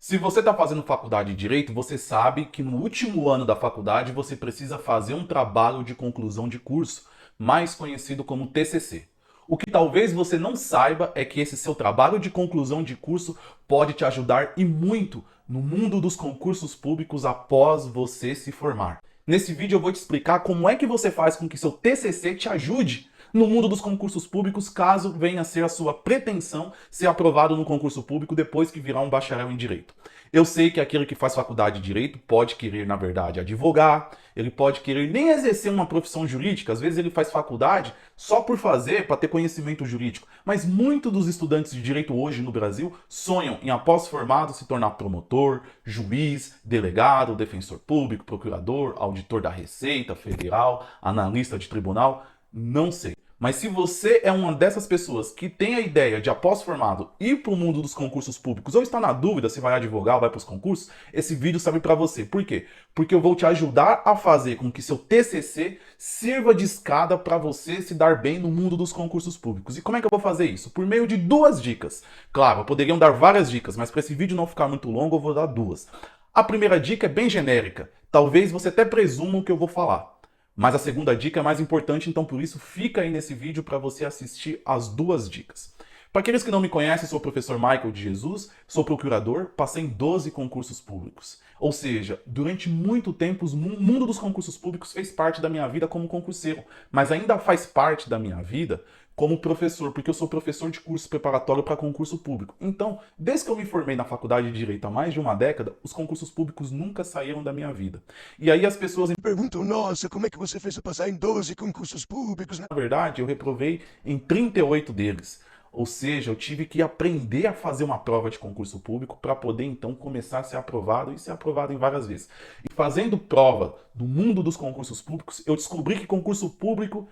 Se você está fazendo faculdade de Direito, você sabe que no último ano da faculdade você precisa fazer um trabalho de conclusão de curso, mais conhecido como TCC. O que talvez você não saiba é que esse seu trabalho de conclusão de curso pode te ajudar e muito no mundo dos concursos públicos após você se formar. Nesse vídeo eu vou te explicar como é que você faz com que seu TCC te ajude no mundo dos concursos públicos, caso venha a ser a sua pretensão ser aprovado no concurso público depois que virar um bacharel em Direito. Eu sei que aquele que faz faculdade de Direito pode querer, na verdade, advogar, ele pode querer nem exercer uma profissão jurídica, às vezes ele faz faculdade só por fazer, para ter conhecimento jurídico. Mas muitos dos estudantes de Direito hoje no Brasil sonham em, após formado, se tornar promotor, juiz, delegado, defensor público, procurador, auditor da Receita Federal, analista de tribunal, não sei. Mas se você é uma dessas pessoas que tem a ideia de, após formado, ir para o mundo dos concursos públicos ou está na dúvida se vai advogar ou vai para os concursos, esse vídeo serve para você. Por quê? Porque eu vou te ajudar a fazer com que seu TCC sirva de escada para você se dar bem no mundo dos concursos públicos. E como é que eu vou fazer isso? Por meio de duas dicas. Claro, poderiam dar várias dicas, mas para esse vídeo não ficar muito longo, eu vou dar duas. A primeira dica é bem genérica. Talvez você até presuma o que eu vou falar. Mas a segunda dica é mais importante, então por isso fica aí nesse vídeo para você assistir as duas dicas. Para aqueles que não me conhecem, sou o professor Michael de Jesus, sou procurador, passei em 12 concursos públicos. Ou seja, durante muito tempo o mundo dos concursos públicos fez parte da minha vida como concurseiro, mas ainda faz parte da minha vida como professor, porque eu sou professor de curso preparatório para concurso público. Então, desde que eu me formei na faculdade de Direito há mais de uma década, os concursos públicos nunca saíram da minha vida. E aí as pessoas me Perguntam, nossa, como é que você fez para passar em 12 concursos públicos? Na verdade, eu reprovei em 38 deles. Ou seja, eu tive que aprender a fazer uma prova de concurso público para poder então começar a ser aprovado e ser aprovado em várias vezes. E fazendo prova do mundo dos concursos públicos, eu descobri que concurso público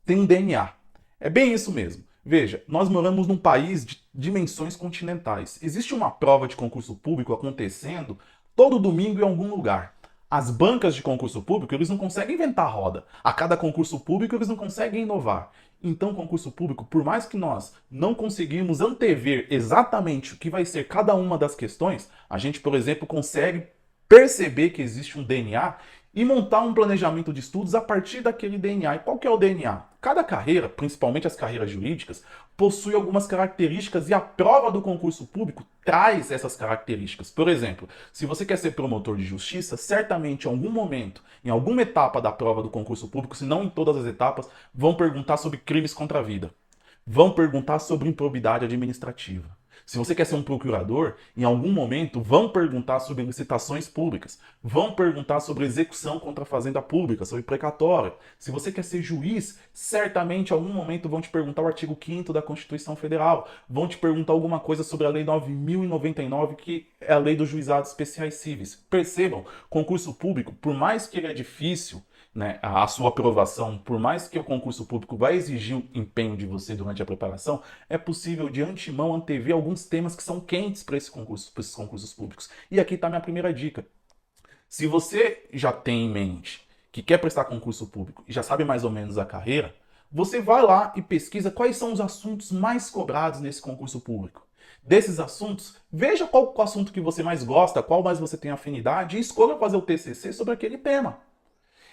tem um DNA. É bem isso mesmo. Veja, nós moramos num país de dimensões continentais. Existe uma prova de concurso público acontecendo todo domingo em algum lugar. As bancas de concurso público, eles não conseguem inventar roda. A cada concurso público, eles não conseguem inovar. Então, concurso público, por mais que nós não conseguimos antever exatamente o que vai ser cada uma das questões, a gente, por exemplo, consegue perceber que existe um DNA e montar um planejamento de estudos a partir daquele DNA. E qual que é o DNA? Cada carreira, principalmente as carreiras jurídicas, possui algumas características e a prova do concurso público traz essas características. Por exemplo, se você quer ser promotor de justiça, certamente em algum momento, em alguma etapa da prova do concurso público, se não em todas as etapas, vão perguntar sobre crimes contra a vida. Vão perguntar sobre improbidade administrativa. Se você quer ser um procurador, em algum momento vão perguntar sobre licitações públicas, vão perguntar sobre execução contra a fazenda pública, sobre precatória. Se você quer ser juiz, certamente em algum momento vão te perguntar o artigo 5º da Constituição Federal, vão te perguntar alguma coisa sobre a Lei 9.099, que é a Lei dos Juizados Especiais Cíveis. Percebam, concurso público, por mais que ele é difícil, né, a sua aprovação, por mais que o concurso público vai exigir um empenho de você durante a preparação, é possível de antemão antever alguns temas que são quentes para esses concursos públicos. E aqui está a minha primeira dica. Se você já tem em mente que quer prestar concurso público e já sabe mais ou menos a carreira, você vai lá e pesquisa quais são os assuntos mais cobrados nesse concurso público. Desses assuntos, veja qual o assunto que você mais gosta, qual mais você tem afinidade e escolha fazer o TCC sobre aquele tema.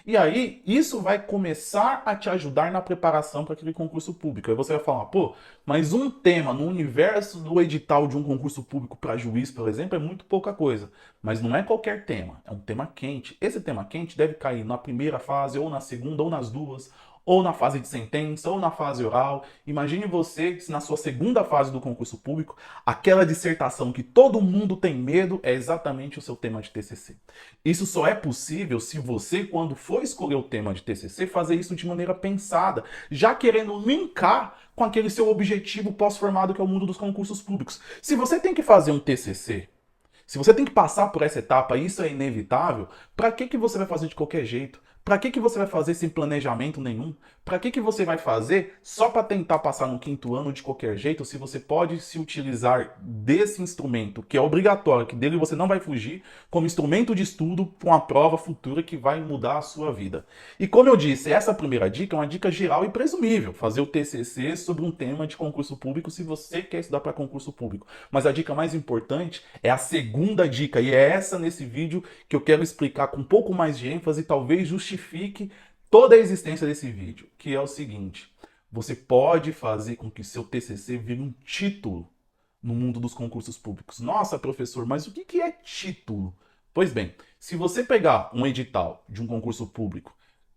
E aí, isso vai começar a te ajudar na preparação para aquele concurso público. Aí você vai falar, pô, mas um tema no universo do edital de um concurso público para juiz, por exemplo, é muito pouca coisa. Mas não é qualquer tema, é um tema quente. Esse tema quente deve cair na primeira fase, ou na segunda, ou nas duas, ou na fase de sentença, ou na fase oral. Imagine você se na sua segunda fase do concurso público, aquela dissertação que todo mundo tem medo é exatamente o seu tema de TCC. Isso só é possível se você, quando for escolher o tema de TCC, fazer isso de maneira pensada, já querendo linkar com aquele seu objetivo pós-formado que é o mundo dos concursos públicos. Se você tem que fazer um TCC, se você tem que passar por essa etapa e isso é inevitável, para que você vai fazer de qualquer jeito? Para que você vai fazer sem planejamento nenhum? Para que você vai fazer só para tentar passar no quinto ano de qualquer jeito, se você pode se utilizar desse instrumento, que é obrigatório, que dele você não vai fugir, como instrumento de estudo para uma prova futura que vai mudar a sua vida? E como eu disse, essa primeira dica é uma dica geral e presumível, fazer o TCC sobre um tema de concurso público se você quer estudar para concurso público. Mas a dica mais importante é a segunda dica, e é essa nesse vídeo que eu quero explicar com um pouco mais de ênfase e talvez justifique toda a existência desse vídeo, que é o seguinte: você pode fazer com que seu TCC vire um título no mundo dos concursos públicos. Nossa, professor, mas o que é título? Pois bem, se você pegar um edital de um concurso público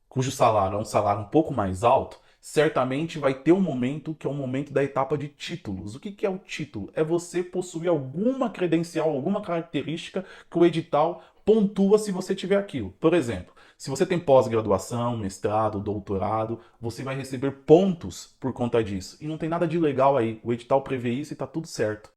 cujo salário é um salário um pouco mais alto, certamente vai ter um momento que é o momento da etapa de títulos. O que é o título? É você possuir alguma credencial, alguma característica que o edital pontua se você tiver aquilo. Por exemplo, se você tem pós-graduação, mestrado, doutorado, você vai receber pontos por conta disso. E não tem nada de legal aí. O edital prevê isso e está tudo certo.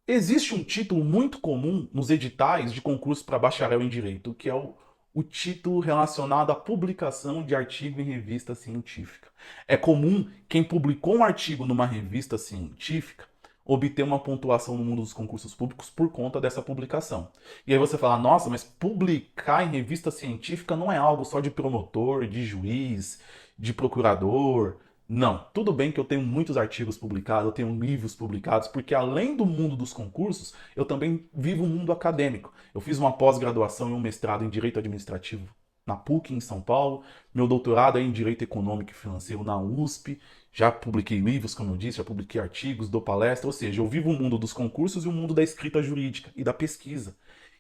Existe um título muito comum nos editais de concurso para bacharel em direito, que é o título relacionado à publicação de artigo em revista científica. É comum quem publicou um artigo numa revista científica obter uma pontuação no mundo dos concursos públicos por conta dessa publicação. E aí você fala, nossa, mas publicar em revista científica não é algo só de promotor, de juiz, de procurador. Não, tudo bem que eu tenho muitos artigos publicados, eu tenho livros publicados, porque além do mundo dos concursos, eu também vivo o mundo acadêmico. Eu fiz uma pós-graduação e um mestrado em Direito Administrativo na PUC, em São Paulo. Meu doutorado é em Direito Econômico e Financeiro na USP. Já publiquei livros, como eu disse, já publiquei artigos, dou palestra. Ou seja, eu vivo o mundo dos concursos e o mundo da escrita jurídica e da pesquisa.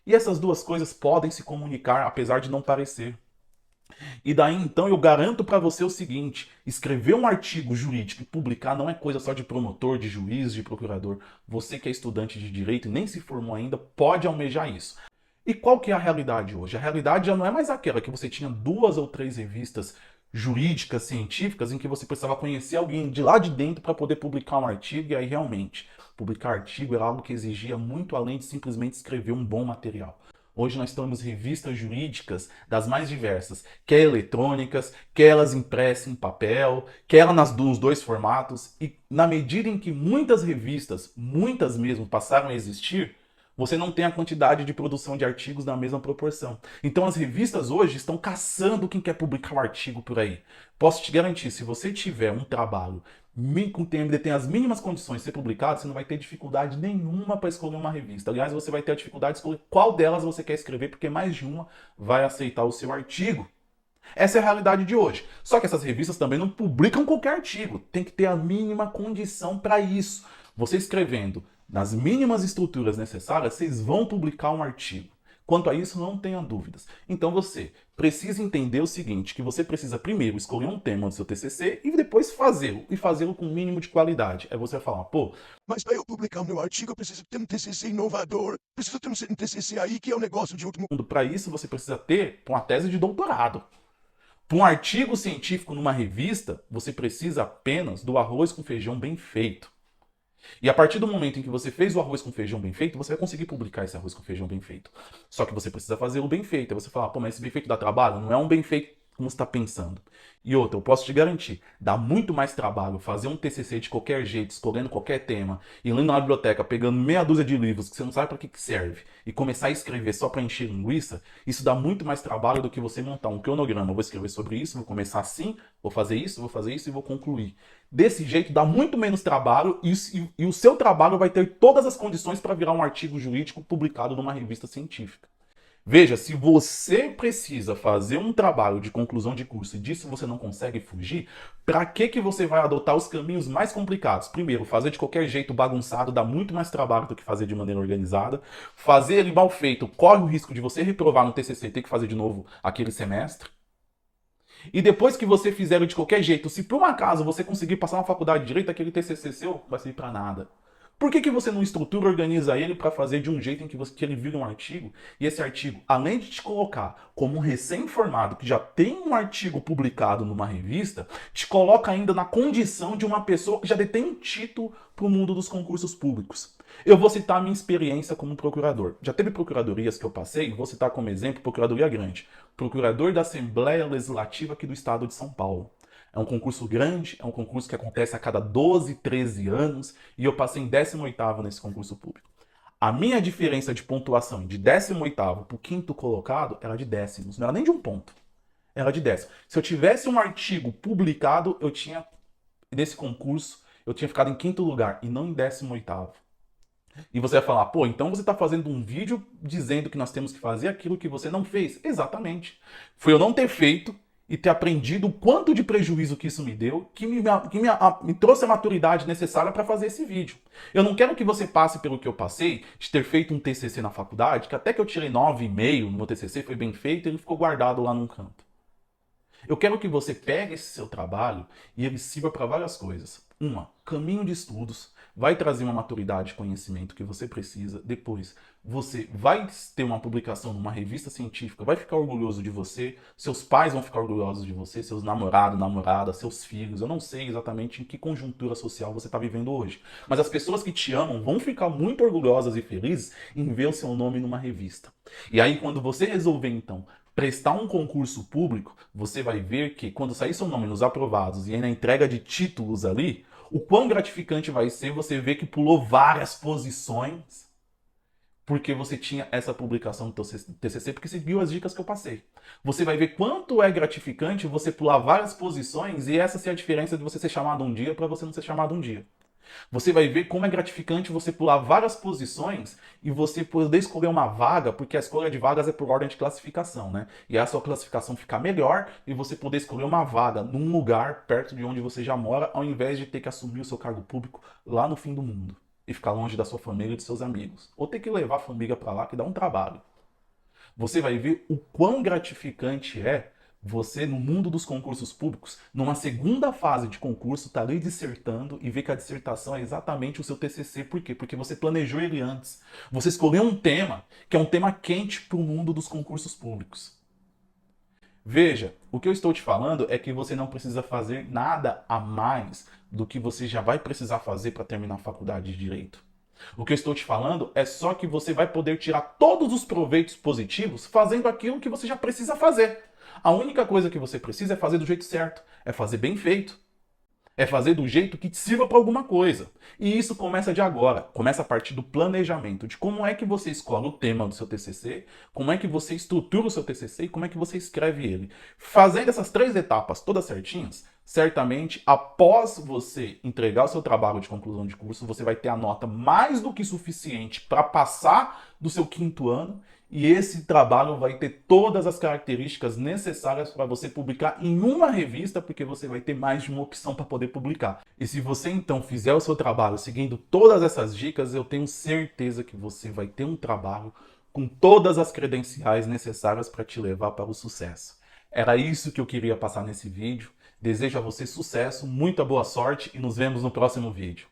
E essas duas coisas podem se comunicar, apesar de não parecer. E daí então eu garanto para você o seguinte: escrever um artigo jurídico e publicar não é coisa só de promotor, de juiz, de procurador. Você que é estudante de direito e nem se formou ainda pode almejar isso. E qual que é a realidade hoje? A realidade já não é mais aquela que você tinha 2 ou 3 revistas jurídicas, científicas, em que você precisava conhecer alguém de lá de dentro para poder publicar um artigo, e aí realmente, publicar artigo era algo que exigia muito além de simplesmente escrever um bom material. Hoje nós temos revistas jurídicas das mais diversas, quer eletrônicas, quer elas impressas em papel, quer elas nos 2 formatos, e na medida em que muitas revistas, muitas mesmo, passaram a existir, você não tem a quantidade de produção de artigos na mesma proporção. Então as revistas hoje estão caçando quem quer publicar um artigo por aí. Posso te garantir, se você tiver um trabalho tem as mínimas condições de ser publicado, você não vai ter dificuldade nenhuma para escolher uma revista. Aliás, você vai ter a dificuldade de escolher qual delas você quer escrever, porque mais de uma vai aceitar o seu artigo. Essa é a realidade de hoje. Só que essas revistas também não publicam qualquer artigo. Tem que ter a mínima condição para isso. Você escrevendo nas mínimas estruturas necessárias, vocês vão publicar um artigo. Quanto a isso, não tenha dúvidas. Então você precisa entender o seguinte, que você precisa primeiro escolher um tema do seu TCC e depois fazê-lo, e fazê-lo com o mínimo de qualidade. É você falar, pô, Mas para eu publicar o meu artigo, eu preciso ter um TCC inovador. Preciso ter um TCC aí que é um negócio de último. para isso você precisa ter uma tese de doutorado. Para um artigo científico numa revista, você precisa apenas do arroz com feijão bem feito. E a partir do momento em que você fez o arroz com feijão bem feito, você vai conseguir publicar esse arroz com feijão bem feito. Só que você precisa fazer o bem feito. Aí você fala, pô, mas esse bem feito dá trabalho? Não é um bem feito como você está pensando. E outra, eu posso te garantir, dá muito mais trabalho fazer um TCC de qualquer jeito, escolhendo qualquer tema, e lendo na biblioteca, pegando meia dúzia de livros que você não sabe para que serve, e começar a escrever só para encher linguiça. Isso dá muito mais trabalho do que você montar um cronograma. Eu vou escrever sobre isso, vou começar assim, vou fazer isso e vou concluir. Desse jeito dá muito menos trabalho e o seu trabalho vai ter todas as condições para virar um artigo jurídico publicado numa revista científica. Veja, se você precisa fazer um trabalho de conclusão de curso e disso você não consegue fugir, para que você vai adotar os caminhos mais complicados? Primeiro, fazer de qualquer jeito bagunçado dá muito mais trabalho do que fazer de maneira organizada. Fazer ele mal feito corre o risco de você reprovar no TCC e ter que fazer de novo aquele semestre. E depois que você fizer ele de qualquer jeito, se por um acaso você conseguir passar na faculdade de direito, aquele TCC seu vai servir para nada. Por que você não estrutura, organiza ele para fazer de um jeito em que ele vire um artigo? E esse artigo, além de te colocar como um recém-formado que já tem um artigo publicado numa revista, te coloca ainda na condição de uma pessoa que já detém um título para o mundo dos concursos públicos. Eu vou citar a minha experiência como procurador. Já teve procuradorias que eu passei, vou citar como exemplo Procuradoria Grande. Procurador da Assembleia Legislativa aqui do estado de São Paulo. É um concurso grande, é um concurso que acontece a cada 12, 13 anos, e eu passei em 18º nesse concurso público. A minha diferença de pontuação de 18º para o 5º colocado era de décimos, não era nem de um ponto, era de décimos. Se eu tivesse um artigo publicado, eu tinha, nesse concurso, eu tinha ficado em 5º lugar e não em 18º. E você vai falar, pô, então você está fazendo um vídeo dizendo que nós temos que fazer aquilo que você não fez. Exatamente. Foi eu não ter feito e ter aprendido o quanto de prejuízo que isso me deu, que me trouxe a maturidade necessária para fazer esse vídeo. Eu não quero que você passe pelo que eu passei, de ter feito um TCC na faculdade, que até que eu tirei 9,5 no meu TCC, foi bem feito e ele ficou guardado lá num canto. Eu quero que você pegue esse seu trabalho e ele sirva para várias coisas. Uma, caminho de estudos, vai trazer uma maturidade de conhecimento que você precisa. Depois, você vai ter uma publicação numa revista científica, vai ficar orgulhoso de você, seus pais vão ficar orgulhosos de você, seus namorados, namoradas, seus filhos. Eu não sei exatamente em que conjuntura social você está vivendo hoje, mas as pessoas que te amam vão ficar muito orgulhosas e felizes em ver o seu nome numa revista. E aí, quando você resolver, então, prestar um concurso público, você vai ver que quando sair seu nome nos aprovados e aí na entrega de títulos ali, o quão gratificante vai ser você ver que pulou várias posições porque você tinha essa publicação do seu TCC, porque seguiu as dicas que eu passei. Você vai ver quanto é gratificante você pular várias posições e essa ser a diferença de você ser chamado um dia para você não ser chamado um dia. Você vai ver como é gratificante você pular várias posições e você poder escolher uma vaga, porque a escolha de vagas é por ordem de classificação, né? E a sua classificação ficar melhor e você poder escolher uma vaga num lugar perto de onde você já mora, ao invés de ter que assumir o seu cargo público lá no fim do mundo e ficar longe da sua família e dos seus amigos. Ou ter que levar a família para lá, que dá um trabalho. Você vai ver o quão gratificante é você, no mundo dos concursos públicos, numa segunda fase de concurso, tá ali dissertando e ver que a dissertação é exatamente o seu TCC. Por quê? Porque você planejou ele antes. Você escolheu um tema que é um tema quente para o mundo dos concursos públicos. Veja, o que eu estou te falando é que você não precisa fazer nada a mais do que você já vai precisar fazer para terminar a faculdade de Direito. O que eu estou te falando é só que você vai poder tirar todos os proveitos positivos fazendo aquilo que você já precisa fazer. A única coisa que você precisa é fazer do jeito certo, é fazer bem feito. É fazer do jeito que te sirva para alguma coisa. E isso começa de agora. Começa a partir do planejamento, de como é que você escolhe o tema do seu TCC, como é que você estrutura o seu TCC e como é que você escreve ele. Fazendo essas 3 etapas todas certinhas, certamente, após você entregar o seu trabalho de conclusão de curso, você vai ter a nota mais do que suficiente para passar do seu 5º ano e esse trabalho vai ter todas as características necessárias para você publicar em uma revista, porque você vai ter mais de uma opção para poder publicar. E se você então fizer o seu trabalho seguindo todas essas dicas, eu tenho certeza que você vai ter um trabalho com todas as credenciais necessárias para te levar para o sucesso. Era isso que eu queria passar nesse vídeo. Desejo a você sucesso, muita boa sorte e nos vemos no próximo vídeo.